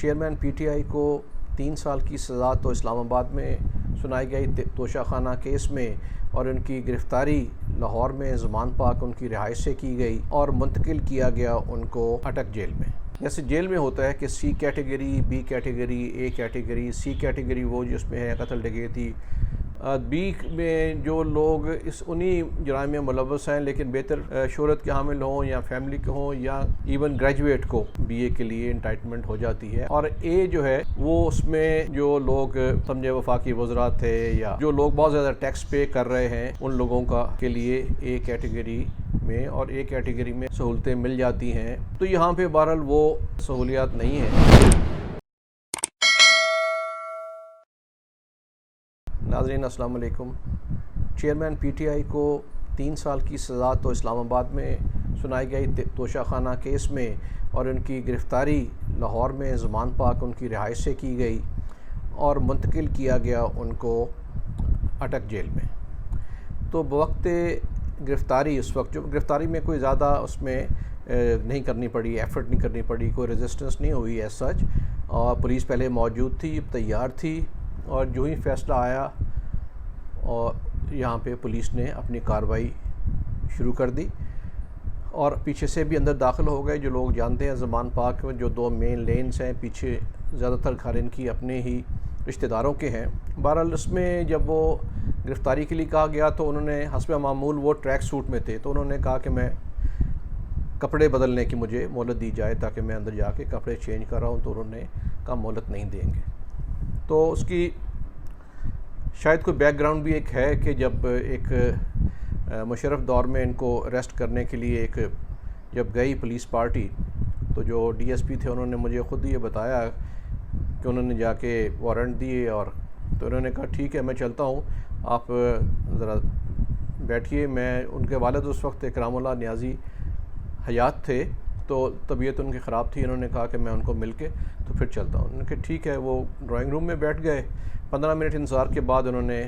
Chairman P T I کو 3 سال کی سزا تو اسلام آباد میں سنائی گئی توشہ خانہ کیس میں، اور ان کی گرفتاری لاہور میں زمان پاک ان کی رہائش سے کی گئی اور منتقل کیا گیا ان کو اٹک جیل میں۔ جیسے جیل میں ہوتا ہے کہ C category, B category, A category, C category وہ جس میں ہے قتل ڈکیتی، بی میں جو لوگ انہی جرائم میں ملوث ہیں لیکن بہتر شہرت کے حامل ہوں یا فیملی کے ہوں یا ایون گریجویٹ کو بی اے کے لیے انٹائٹمنٹ ہو جاتی ہے، اور اے جو ہے وہ اس میں جو لوگ سمجھے وفاقی وزراء تھے یا جو لوگ بہت زیادہ ٹیکس پے کر رہے ہیں ان لوگوں کے لیے اے کیٹیگری میں اور اے کیٹیگری میں سہولتیں مل جاتی ہیں۔ تو یہاں پہ بہرحال وہ سہولیات نہیں ہیں۔ ناظرین السلام علیکم۔ چیئرمین پی ٹی آئی کو 3 سال کی سزا تو اسلام آباد میں سنائی گئی توشہ خانہ کیس میں، اور ان کی گرفتاری لاہور میں زمان پاک ان کی رہائش سے کی گئی اور منتقل کیا گیا ان کو اٹک جیل میں۔ تو بوقت گرفتاری اس وقت جو گرفتاری میں کوئی زیادہ اس میں نہیں کرنی پڑی، ایفرٹ نہیں کرنی پڑی، کوئی ریزسٹنس نہیں ہوئی ایز سچ، اور پولیس پہلے موجود تھی، تیار تھی، اور جو ہی فیصلہ آیا اور یہاں پہ پولیس نے اپنی کارروائی شروع کر دی اور پیچھے سے بھی اندر داخل ہو گئے۔ جو لوگ جانتے ہیں زمان پاک میں جو 2 مین لینز ہیں، پیچھے زیادہ تر گھر ان کی اپنے ہی رشتہ داروں کے ہیں۔ بہرحال اس میں جب وہ گرفتاری کے لیے کہا گیا تو انہوں نے حسب معمول وہ ٹریک سوٹ میں تھے، تو انہوں نے کہا کہ میں کپڑے بدلنے کی مجھے مہلت دی جائے تاکہ میں اندر جا کے کپڑے چینج کر رہا ہوں، تو انہوں نے کہا مہلت نہیں دیں گے۔ تو اس کی شاید کوئی بیک گراؤنڈ بھی ایک ہے کہ جب ایک مشرف دور میں ان کو اریسٹ کرنے کے لیے جب گئی پولیس پارٹی، تو جو ڈی ایس پی تھے انہوں نے مجھے خود یہ بتایا کہ انہوں نے جا کے وارنٹ دیے، اور تو انہوں نے کہا ٹھیک ہے میں چلتا ہوں، آپ ذرا بیٹھیے۔ میں ان کے والد اس وقت اکرام اللہ نیازی حیات تھے، تو طبیعت ان کی خراب تھی، انہوں نے کہا کہ میں ان کو مل کے تو پھر چلتا ہوں۔ انہوں نے کہا ٹھیک ہے۔ وہ ڈرائنگ روم میں بیٹھ گئے۔ 15 منٹ انتظار کے بعد انہوں نے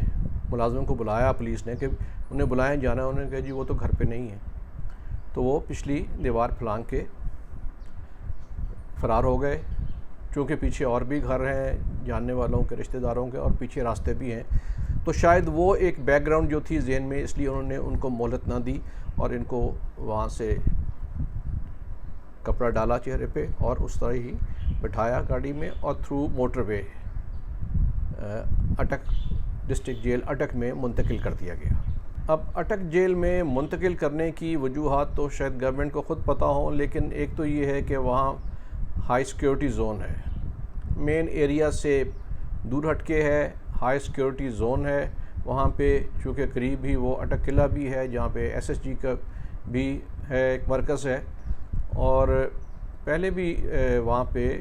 ملازموں کو بلایا، پولیس نے، کہ انہیں بلائیں جانا ہے۔ انہوں نے کہا جی وہ تو گھر پہ نہیں ہے، تو وہ پچھلی دیوار پھلانگ کے فرار ہو گئے، چونکہ پیچھے اور بھی گھر ہیں جاننے والوں کے، رشتہ داروں کے، اور پیچھے راستے بھی ہیں۔ تو شاید وہ ایک بیک گراؤنڈ جو تھی ذہن میں، اس لیے انہوں نے ان کو مہلت نہ دی اور ان کو وہاں سے کپڑا ڈالا چہرے پہ اور اس طرح ہی بٹھایا گاڑی میں اور تھرو موٹر وے اٹک ڈسٹرکٹ جیل اٹک میں منتقل کر دیا گیا۔ اب اٹک جیل میں منتقل کرنے کی وجوہات تو شاید گورنمنٹ کو خود پتہ ہوں، لیکن ایک تو یہ ہے کہ وہاں ہائی سیکیورٹی زون ہے، مین ایریا سے دور ہٹ کے ہے، ہائی سیکیورٹی زون ہے وہاں پہ، چونکہ قریب ہی وہ اٹک قلعہ بھی ہے جہاں پہ ایس ایس جی کا بھی ہے ایک مرکز ہے، اور پہلے بھی وہاں پہ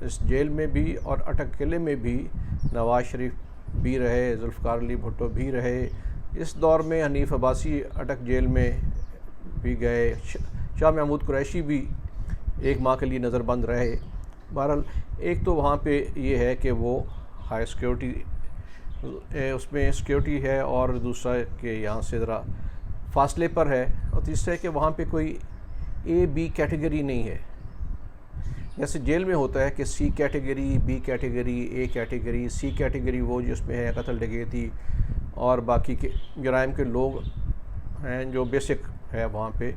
اس جیل میں بھی اور اٹک قلعے میں بھی نواز شریف بھی رہے، ذوالفقار علی بھٹو بھی رہے۔ اس دور میں حنیف عباسی اٹک جیل میں بھی گئے، شاہ محمود قریشی بھی 1 ماہ کے لیے نظر بند رہے۔ بہرحال ایک تو وہاں پہ یہ ہے کہ وہ ہائی سیکیورٹی اس میں سیکیورٹی ہے، اور دوسرا کہ یہاں سے ذرا فاصلے پر ہے، اور تیسرا ہے کہ وہاں پہ کوئی اے بی کیٹیگری نہیں ہے۔ جیسے جیل میں ہوتا ہے کہ C category, B category, A category, C category وہ جس میں ہے قتل ڈکیتی اور باقی کے جرائم کے لوگ ہیں جو بیسک ہے وہاں پہ،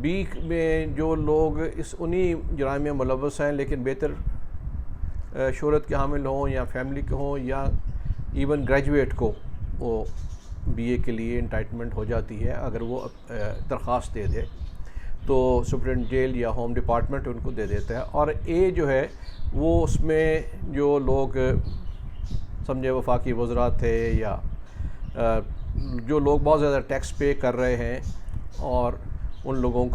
بی میں جو لوگ انہی جرائم میں ملوث ہیں لیکن بہتر شہرت کے حامل ہوں یا فیملی کے ہوں یا ایون گریجویٹ کو وہ بی اے کے لیے انٹائٹمنٹ ہو جاتی ہے اگر وہ درخواست دے دے، تو سپرنٹینڈنٹ جیل یا ہوم ڈپارٹمنٹ ان کو دے دیتا ہے۔ اور اے جو ہے وہ اس میں جو لوگ سمجھے وفاقی وزراء تھے یا جو لوگ بہت زیادہ ٹیکس پے کر رہے ہیں، اور ان لوگوں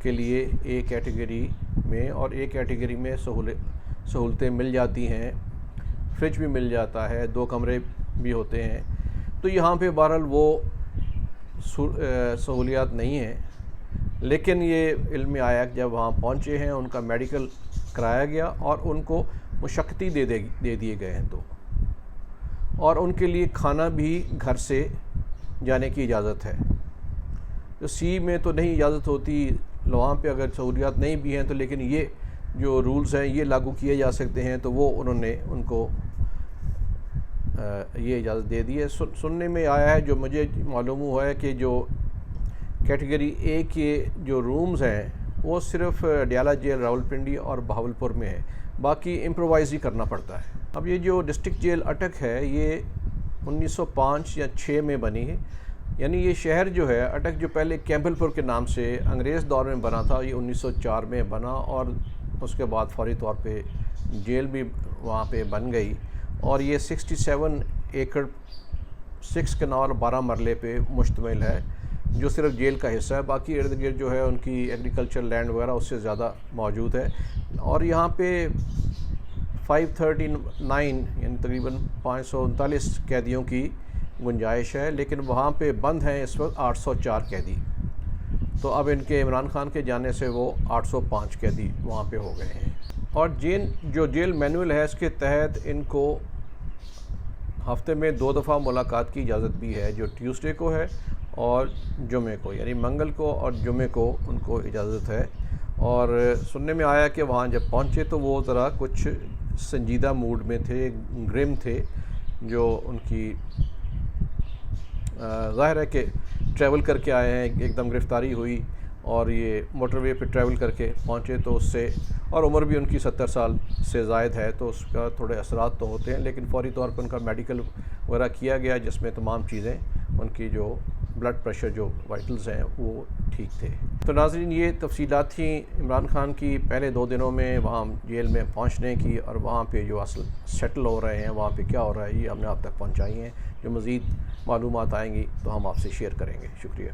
کے لیے اے کیٹیگری میں اور اے کیٹیگری میں سہولتیں مل جاتی ہیں، فریج بھی مل جاتا ہے، 2 کمرے بھی ہوتے ہیں۔ تو یہاں پہ بہرحال وہ سہولیات نہیں ہیں، لیکن یہ علم میں آیا کہ جب وہاں پہنچے ہیں ان کا میڈیکل کرایا گیا اور ان کو مشقتی دے دیے گئے ہیں، اور ان کے لیے کھانا بھی گھر سے جانے کی اجازت ہے۔ تو سی میں تو نہیں اجازت ہوتی، وہاں پہ اگر سہولیات نہیں بھی ہیں تو لیکن یہ جو رولز ہیں یہ لاگو کیے جا سکتے ہیں تو وہ انہوں نے ان کو یہ اجازت دے دی ہے۔ سننے میں آیا ہے، جو مجھے معلوم ہوا ہے کہ جو کیٹیگری اے کے جو رومز ہیں وہ صرف ڈیالہ جیل راولپنڈی اور بہاولپور میں ہے، باقی امپرووائز ہی کرنا پڑتا ہے۔ اب یہ جو ڈسٹرکٹ جیل اٹک ہے یہ 1905 یا 6 میں بنی ہے، یعنی یہ شہر جو ہے اٹک جو پہلے کیمبل پور کے نام سے انگریز دور میں بنا تھا، یہ 1904 میں بنا اور اس کے بعد فوری طور پہ جیل بھی وہاں پہ بن گئی، اور یہ 67 ایکڑ 6 کنال 12 مرلے پہ مشتمل ہے، جو صرف جیل کا حصہ ہے، باقی ارد گرد جو ہے ان کی ایگریکلچر لینڈ وغیرہ اس سے زیادہ موجود ہے۔ اور یہاں پہ 539 یعنی تقریباً 539 قیدیوں کی گنجائش ہے، لیکن وہاں پہ بند ہیں اس وقت 804 قیدی، تو اب ان کے عمران خان کے جانے سے وہ 805 قیدی وہاں پہ ہو گئے ہیں۔ اور جو جیل مینول ہے اس کے تحت ان کو ہفتے میں 2 دفعہ ملاقات کی اجازت بھی ہے، جو ٹیوزڈے کو ہے اور جمعے کو، یعنی منگل کو اور جمعے کو ان کو اجازت ہے۔ اور سننے میں آیا کہ وہاں جب پہنچے تو وہ ذرا کچھ سنجیدہ موڈ میں تھے، گرم تھے، جو ان کی ظاہر ہے کہ ٹریول کر کے آئے ہیں، ایک دم گرفتاری ہوئی اور یہ موٹر وے پہ ٹریول کر کے پہنچے، تو اس سے اور عمر بھی ان کی 70 سال سے زائد ہے، تو اس کا تھوڑے اثرات تو ہوتے ہیں، لیکن فوری طور پر ان کا میڈیکل وغیرہ کیا گیا، جس میں تمام چیزیں ان کی جو بلڈ پریشر جو وائٹلز ہیں وہ ٹھیک تھے۔ تو ناظرین، یہ تفصیلات تھیں عمران خان کی پہلے 2 دنوں میں وہاں جیل میں پہنچنے کی، اور وہاں پہ جو اصل سیٹل ہو رہے ہیں، وہاں پہ کیا ہو رہا ہے، یہ ہم نے آپ تک پہنچائی ہیں۔ جو مزید معلومات آئیں گی تو ہم آپ سے شیئر کریں گے۔ شکریہ۔